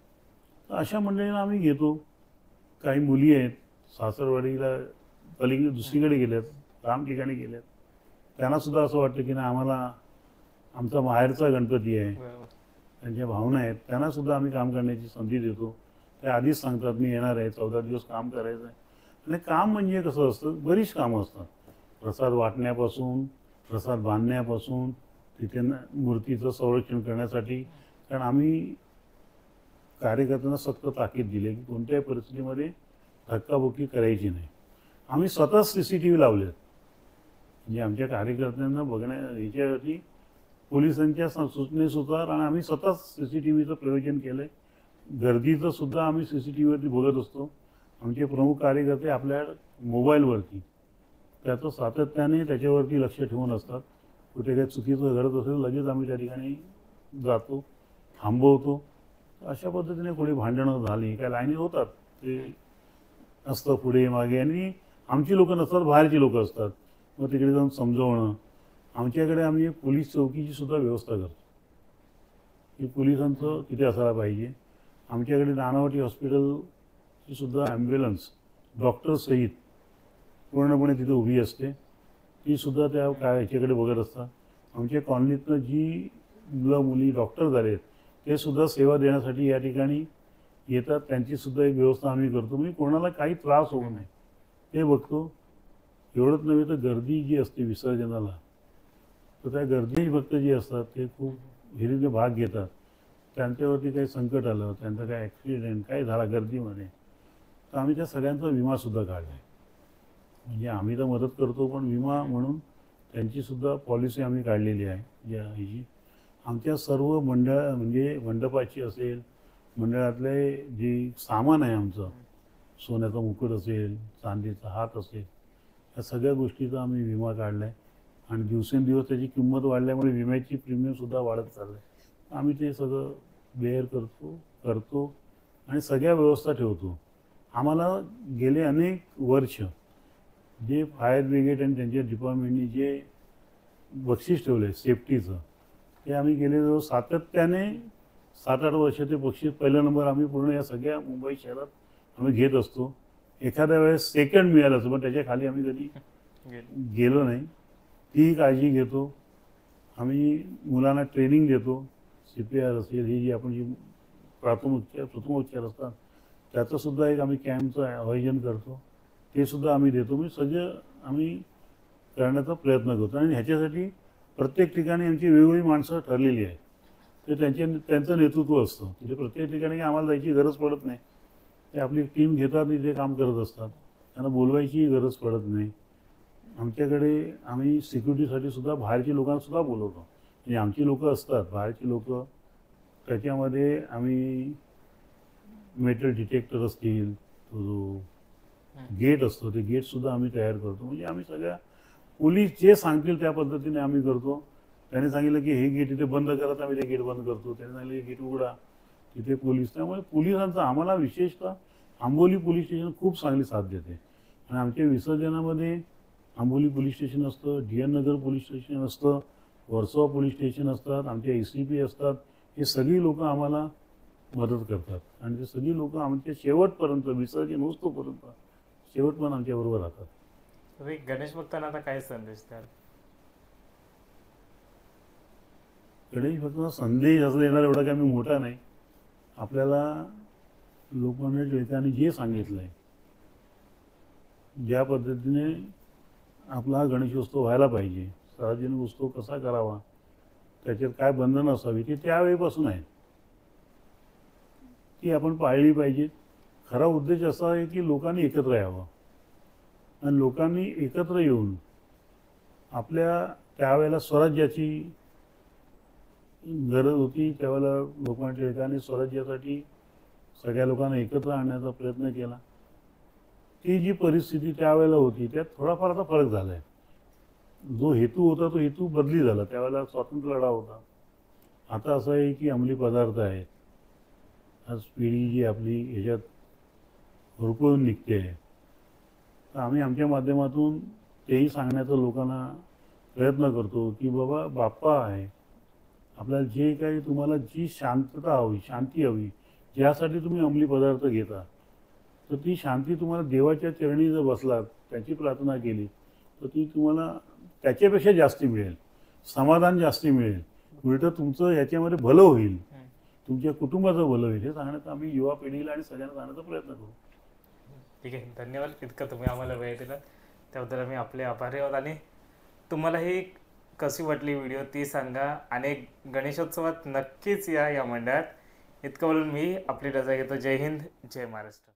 तर अशा मंडळींना आम्ही घेतो. काही मुली आहेत सासरवाडीला पलीकडे दुसरीकडे गेल्यात, काम ठिकाणी गेल्यात. त्यांना सुद्धा असं वाटतं की नाही, आम्हाला आमचा माहेरचा गणपती आहे, त्यांच्या भावना आहेत, त्यांना सुद्धा आम्ही काम करण्याची संधी देतो. ते आधीच सांगतात मी येणार आहे, 14 दिवस काम करायचं आहे. आणि काम म्हणजे कसं असतं, बरीच कामं असतात. प्रसाद वाटण्यापासून, प्रसाद बांधण्यापासून, तिथे मूर्तीचं संरक्षण करण्यासाठी. कारण आम्ही कार्यकर्त्यांना सक्त ताकीद दिली की कोणत्याही परिस्थितीमध्ये धक्काबुक्की करायची नाही. आम्ही स्वतःच CCTV लावलेत, म्हणजे आमच्या कार्यकर्त्यांना ह्याच्यावरती पोलिसांच्या सूचनेनुसार. आणि आम्ही स्वतःच CCTVचं प्रयोजन केलं आहे. गर्दीचं सुद्धा आम्ही CCTVवरती बघत असतो. आमचे प्रमुख कार्यकर्ते आपल्या मोबाईलवरती त्याचं सातत्याने त्याच्यावरती लक्ष ठेवून असतात. कुठे काही चुकीचं घडत असेल लगेच आम्ही त्या ठिकाणी जातो, थांबवतो. अशा पद्धतीने कोणी भांडणं झाली, काय लाईनी होतात, ते असतं पुढे मागे. आणि आमची लोकं नसतात, बाहेरची लोकं असतात. मग तिकडे जाऊन समजवणं. आमच्याकडे आम्ही पोलीस चौकीची सुद्धा व्यवस्था करतो, की पोलिसांचं तिथे असायला पाहिजे. आमच्याकडे नानावटी हॉस्पिटलची सुद्धा ॲम्ब्युलन्स डॉक्टरसहित पूर्णपणे तिथे उभी असते. ती सुद्धा त्या ह्याच्याकडे बघत असतात. आमच्या कॉलनीतनं जी मुलं मुली डॉक्टर झाले आहेत, ते सुद्धा सेवा देण्यासाठी या ठिकाणी येतात. त्यांची सुद्धा एक व्यवस्था आम्ही करतो, म्हणजे कोणाला काही त्रास होऊ नये ते बघतो. एवढंच नव्हे तर गर्दी जी असते विसर्जनाला, तर त्या गर्दी भक्त जी असतात ते खूप हिरीने भाग घेतात. त्यांच्यावरती काही संकट आलं, त्यांचा काही ॲक्सिडेंट काही झाला गर्दीमध्ये, तर आम्ही त्या सगळ्यांचा विमासुद्धा काढला आहे. म्हणजे आम्ही तर मदत करतो, पण विमा म्हणून त्यांचीसुद्धा पॉलिसी आम्ही काढलेली आहे. ज्या ह्याची आमच्या सर्व मंडळ, म्हणजे मंडपाची असेल, मंडळातले जे सामान आहे आमचं, सोन्याचा मुकुट असेल, चांदीचा हात असेल, या सगळ्या गोष्टीचा आम्ही विमा काढला आहे. आणि दिवसेंदिवस त्याची किंमत वाढल्यामुळे विम्याची प्रीमियमसुद्धा वाढत चाललं आहे. आम्ही ते सगळं बेअर करतो आणि सगळ्या व्यवस्था ठेवतो. आम्हाला गेले अनेक वर्ष जे फायर ब्रिगेड आणि त्यांच्या डिपार्टमेंटनी जे बक्षीस ठेवलं आहे सेफ्टीचं, ते आम्ही गेले जवळ सातत्याने 7-8 वर्ष ते बक्षीस पहिला नंबर आम्ही पूर्ण या सगळ्या मुंबई शहरात आम्ही घेत असतो. एखाद्या वेळेस सेकंड मिळालं असतं, पण त्याच्या खाली आम्ही कधी गेलो नाही. ती काळजी घेतो. आम्ही मुलांना ट्रेनिंग देतो. CPR असेल, ही जी आपण जी प्रथमोपचार असतात त्याचंसुद्धा एक आम्ही कॅम्पचं आयोजन करतो, ते सुद्धा आम्ही देतो. म्हणजे सगळं आम्ही करण्याचा प्रयत्न करतो. आणि ह्याच्यासाठी प्रत्येक ठिकाणी आमची वेगवेगळी माणसं ठरलेली आहेत. ते त्यांचं नेतृत्व असतं. तिथे प्रत्येक ठिकाणी आम्हाला जायची गरज पडत नाही. ते आपली टीम घेतात, तिथे काम करत असतात. त्यांना बोलवायची गरज पडत नाही. आमच्याकडे आम्ही सिक्युरिटीसाठी सुद्धा बाहेरची लोकांसुद्धा बोलवतो. म्हणजे आमची लोकं असतात, बाहेरची लोकं, त्याच्यामध्ये आम्ही मेटल डिटेक्टर असतील, तो जो गेट असतो ते गेटसुद्धा आम्ही तयार करतो. म्हणजे आम्ही सगळ्या पोलीस जे सांगतील त्या पद्धतीने आम्ही करतो. त्याने सांगितलं की हे गेट इथे बंद करा, आम्ही ते गेट बंद करतो. त्याने सांगितलं की गेट उघडा, तिथे पोलीस. त्यामुळे पोलिसांचं आम्हाला विशेषतः आंबोली पोलीस स्टेशन खूप चांगली साथ देते. आणि आमच्या विसर्जनामध्ये आंबोली पोलीस स्टेशन असतं, DN नगर पोलीस स्टेशन असतं, वर्सोवा पोलीस स्टेशन असतात, आमच्या ACP असतात. हे सगळी लोकं आम्हाला मदत करतात. आणि ते सगळी लोकं आमच्या शेवटपर्यंत, विसर्जन होतोपर्यंत शेवट पण आमच्याबरोबर राहतात. तुम्ही गणेश भक्तांना आता काय संदेश द्याल? गणेश फक्त संदेश असं देणार एवढा काही मी मोठा नाही. आपल्याला लोकमान्य टिळकांनी जे सांगितलं आहे, ज्या पद्धतीने आपला हा गणेशोत्सव व्हायला पाहिजे, सार्वजनिक उत्सव कसा करावा, त्याच्यात काय बंधनं असावी, ते त्यावेळीपासून आहेत, ती आपण पाळली पाहिजे. खरा उद्देश असा आहे की लोकांनी एकत्र यावं आणि लोकांनी एकत्र येऊन आपल्या त्यावेळेला स्वराज्याची गरज होती. त्यावेळेला लोकमान्य टिळकांनी स्वराज्यासाठी सगळ्या लोकांना एकत्र आणण्याचा प्रयत्न केला. ती जी परिस्थिती त्यावेळेला होती त्यात थोडाफार आता फरक झाला आहे. जो हेतू होता तो हेतू बदली झाला. त्यावेळेला स्वातंत्र्य लढा होता. आता असं आहे की अंमली पदार्थ आहेत. आज पिढी जी आपली ह्याच्यात हुरकळून निघते आहे, तर आम्ही आमच्या माध्यमातून तेही सांगण्याचा लोकांना प्रयत्न करतो की बाबा बाप्पा आहे, आपल्याला जे काही तुम्हाला जी शांतता हवी, शांती हवी, ज्यासाठी तुम्ही अंमली पदार्थ घेता, तर ती शांती तुम्हाला देवाच्या चरणी जर बसलात, त्याची प्रार्थना केली, तर ती तुम्हाला त्याच्यापेक्षा जास्ती मिळेल, समाधान जास्ती मिळेल. उलटं तुमचं याच्यामध्ये भलं होईल, तुमच्या कुटुंबाचं भलं होईल, हे सांगण्याचा आम्ही युवा पिढीला आणि सगळ्यांना सांगण्याचा प्रयत्न करू. ठीक आहे, धन्यवाद. इतकं तुम्ही आम्हाला वेळ दिला त्याबद्दल आम्ही आपले आभारी आहोत. आणि तुम्हाला ही कशी वाटली व्हिडिओ ती सांगा आणि गणेशोत्सवात नक्कीच या मंडळात. इतकं बोलून मी आपली रजा घेतो. जय हिंद, जय महाराष्ट्र.